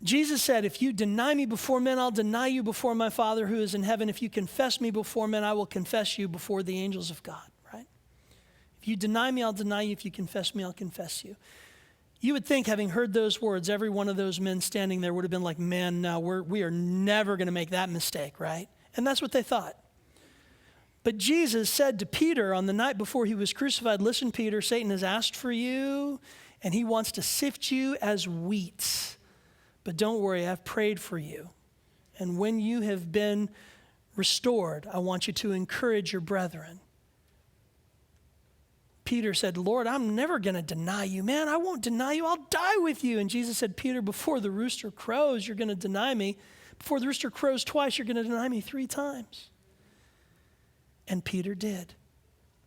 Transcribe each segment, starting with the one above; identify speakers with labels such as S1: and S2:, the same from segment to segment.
S1: Jesus said, if you deny me before men, I'll deny you before my Father who is in heaven. If you confess me before men, I will confess you before the angels of God, right? If you deny me, I'll deny you. If you confess me, I'll confess you. You would think, having heard those words, every one of those men standing there would have been like, man, no, we are never going to make that mistake, right? And that's what they thought. But Jesus said to Peter on the night before he was crucified, listen, Peter, Satan has asked for you, and he wants to sift you as wheat. But don't worry, I've prayed for you. And when you have been restored, I want you to encourage your brethren. Peter said, Lord, I'm never going to deny you, man. I won't deny you. I'll die with you. And Jesus said, Peter, before the rooster crows, you're going to deny me. Before the rooster crows twice, you're going to deny me 3 times. And Peter did.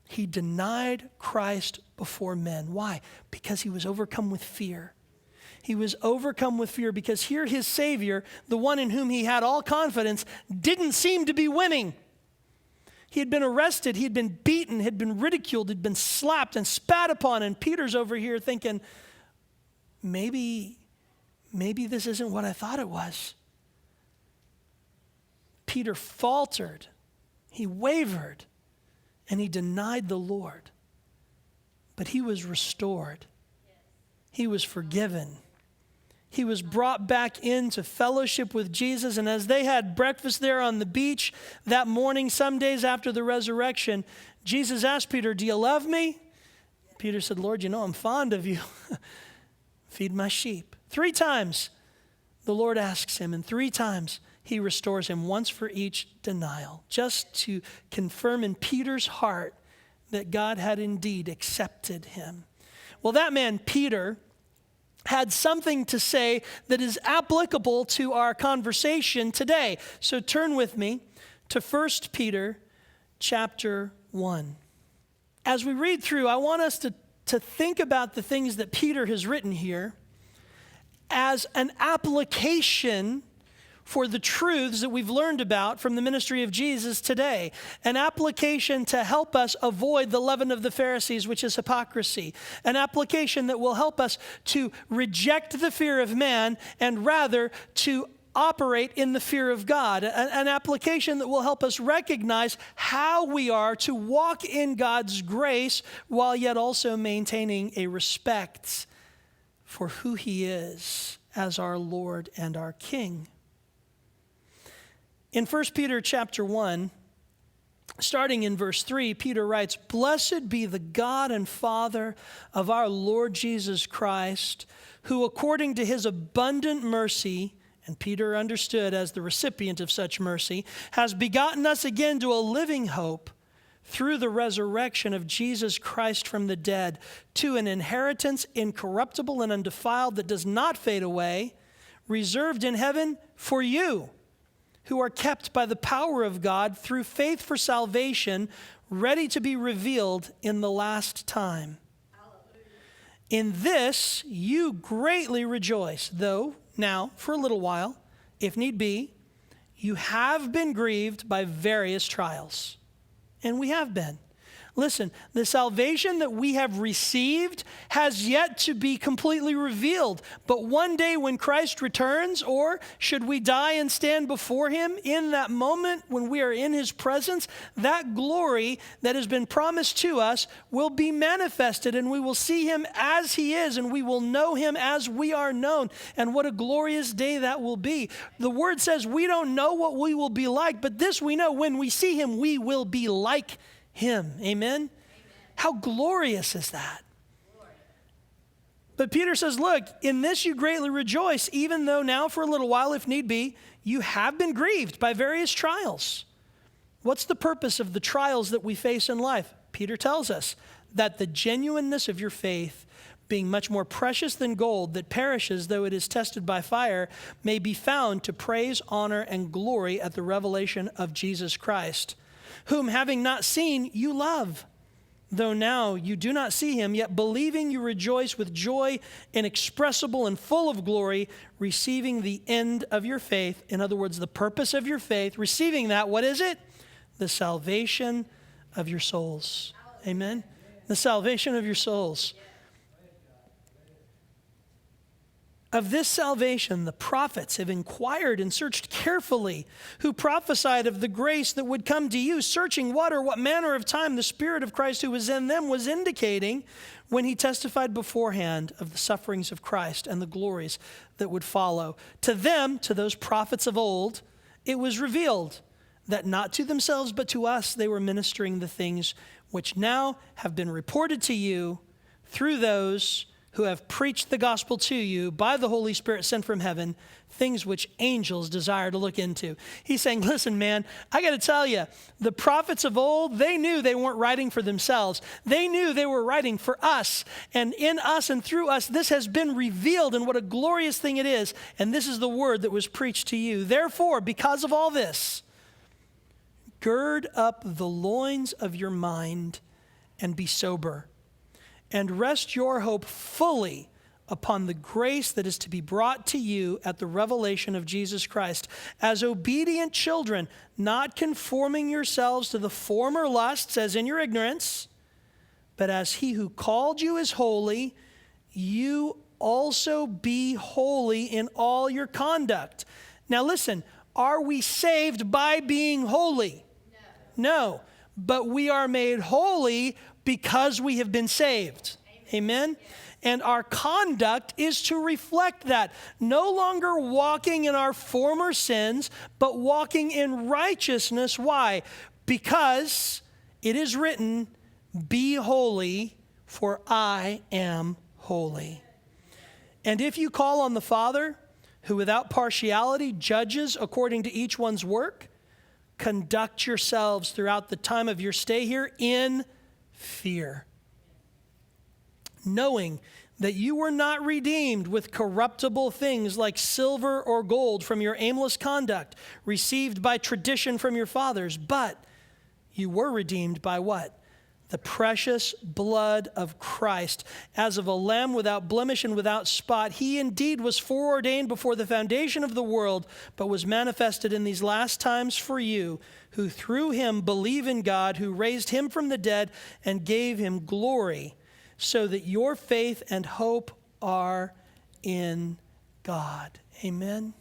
S1: He denied Christ before men. Why? Because he was overcome with fear. He was overcome with fear because here his Savior, the one in whom he had all confidence, didn't seem to be winning. He had been arrested, he had been beaten, had been ridiculed, had been slapped and spat upon, and Peter's over here thinking, maybe this isn't what I thought it was. Peter faltered, he wavered, and he denied the Lord. But he was restored. He was forgiven. He was brought back into fellowship with Jesus. And as they had breakfast there on the beach that morning, some days after the resurrection, Jesus asked Peter, do you love me? Peter said, Lord, you know I'm fond of you. Feed my sheep. 3 times the Lord asks him, and 3 times he restores him, once for each denial, just to confirm in Peter's heart that God had indeed accepted him. Well, that man, Peter, had something to say that is applicable to our conversation today. So turn with me to 1 Peter chapter 1. As we read through, I want us to think about the things that Peter has written here as an application for the truths that we've learned about from the ministry of Jesus today. An application to help us avoid the leaven of the Pharisees, which is hypocrisy. An application that will help us to reject the fear of man and rather to operate in the fear of God. An application that will help us recognize how we are to walk in God's grace while yet also maintaining a respect for who he is as our Lord and our King. In 1 Peter chapter 1, starting in verse 3, Peter writes, Blessed be the God and Father of our Lord Jesus Christ, who according to his abundant mercy, and Peter understood as the recipient of such mercy, has begotten us again to a living hope through the resurrection of Jesus Christ from the dead, to an inheritance incorruptible and undefiled that does not fade away, reserved in heaven for you, who are kept by the power of God through faith for salvation, ready to be revealed in the last time. Hallelujah. In this you greatly rejoice, though now, for a little while, if need be, you have been grieved by various trials. And we have been. Listen, the salvation that we have received has yet to be completely revealed. But one day when Christ returns, or should we die and stand before him, in that moment when we are in his presence, that glory that has been promised to us will be manifested, and we will see him as he is, and we will know him as we are known. And what a glorious day that will be. The word says we don't know what we will be like, but this we know: when we see him, we will be like him. Amen? Amen. How glorious is that? But Peter says, look, in this you greatly rejoice, even though now for a little while, if need be, you have been grieved by various trials. What's the purpose of the trials that we face in life? Peter tells us that the genuineness of your faith, being much more precious than gold that perishes though it is tested by fire, may be found to praise, honor, and glory at the revelation of Jesus Christ, whom having not seen, you love. Though now you do not see him, yet believing you rejoice with joy inexpressible and full of glory, receiving the end of your faith. In other words, the purpose of your faith, receiving that, what is it? The salvation of your souls. Amen? The salvation of your souls. Of this salvation, the prophets have inquired and searched carefully, who prophesied of the grace that would come to you, searching what manner of time the Spirit of Christ who was in them was indicating when he testified beforehand of the sufferings of Christ and the glories that would follow. To them, to those prophets of old, it was revealed that not to themselves but to us they were ministering the things which now have been reported to you through those who have preached the gospel to you by the Holy Spirit sent from heaven, things which angels desire to look into. He's saying, listen, man, I got to tell you, the prophets of old, they knew they weren't writing for themselves. They knew they were writing for us. And in us and through us, this has been revealed, and what a glorious thing it is. And this is the word that was preached to you. Therefore, because of all this, gird up the loins of your mind and be sober. And rest your hope fully upon the grace that is to be brought to you at the revelation of Jesus Christ. As obedient children, not conforming yourselves to the former lusts as in your ignorance, but as he who called you is holy, you also be holy in all your conduct. Now listen, are we saved by being holy? No. But we are made holy because we have been saved. Amen? And our conduct is to reflect that. No longer walking in our former sins, but walking in righteousness. Why? Because it is written, be holy, for I am holy. And if you call on the Father, who without partiality judges according to each one's work, conduct yourselves throughout the time of your stay here in fear, knowing that you were not redeemed with corruptible things like silver or gold from your aimless conduct received by tradition from your fathers, but you were redeemed by what? The precious blood of Christ, as of a lamb without blemish and without spot. He indeed was foreordained before the foundation of the world, but was manifested in these last times for you, who through him believe in God, who raised him from the dead and gave him glory, so that your faith and hope are in God. Amen.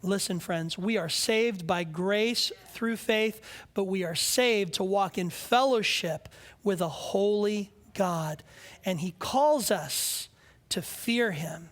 S1: Listen, friends, we are saved by grace through faith, but we are saved to walk in fellowship with a holy God. And he calls us to fear him,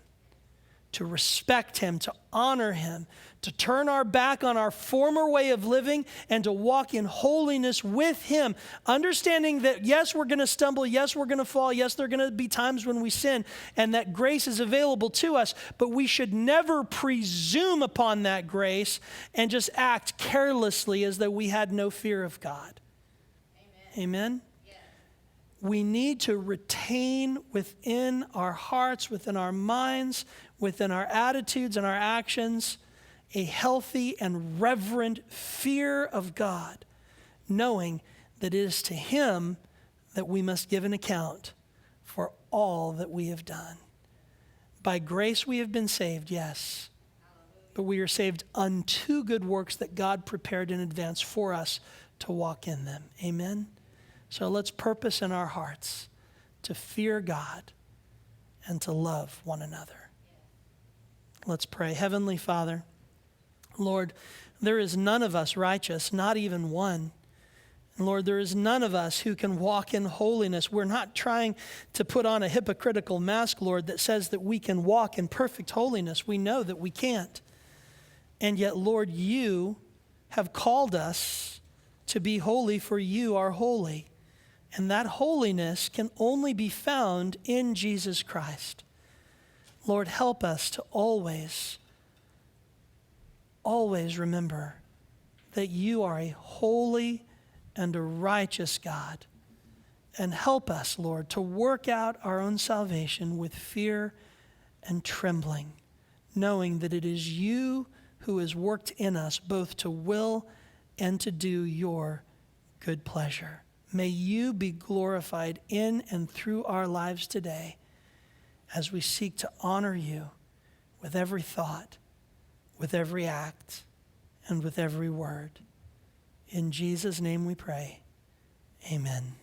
S1: to respect him, to honor him, to turn our back on our former way of living and to walk in holiness with him, understanding that, yes, we're going to stumble, yes, we're going to fall, yes, there are going to be times when we sin, and that grace is available to us, but we should never presume upon that grace and just act carelessly as though we had no fear of God. Amen? Amen? Yes. We need to retain within our hearts, within our minds, within our attitudes and our actions, a healthy and reverent fear of God, knowing that it is to him that we must give an account for all that we have done. By grace we have been saved, yes, but we are saved unto good works that God prepared in advance for us to walk in them. Amen? So let's purpose in our hearts to fear God and to love one another. Let's pray. Heavenly Father, Lord, there is none of us righteous, not even one. And Lord, there is none of us who can walk in holiness. We're not trying to put on a hypocritical mask, Lord, that says that we can walk in perfect holiness. We know that we can't. And yet, Lord, you have called us to be holy, for you are holy. And that holiness can only be found in Jesus Christ. Lord, help us to always remember that you are a holy and a righteous God. And help us, Lord, to work out our own salvation with fear and trembling, knowing that it is you who has worked in us both to will and to do your good pleasure. May you be glorified in and through our lives today as we seek to honor you with every thought, with every act, and with every word. In Jesus' name we pray. Amen.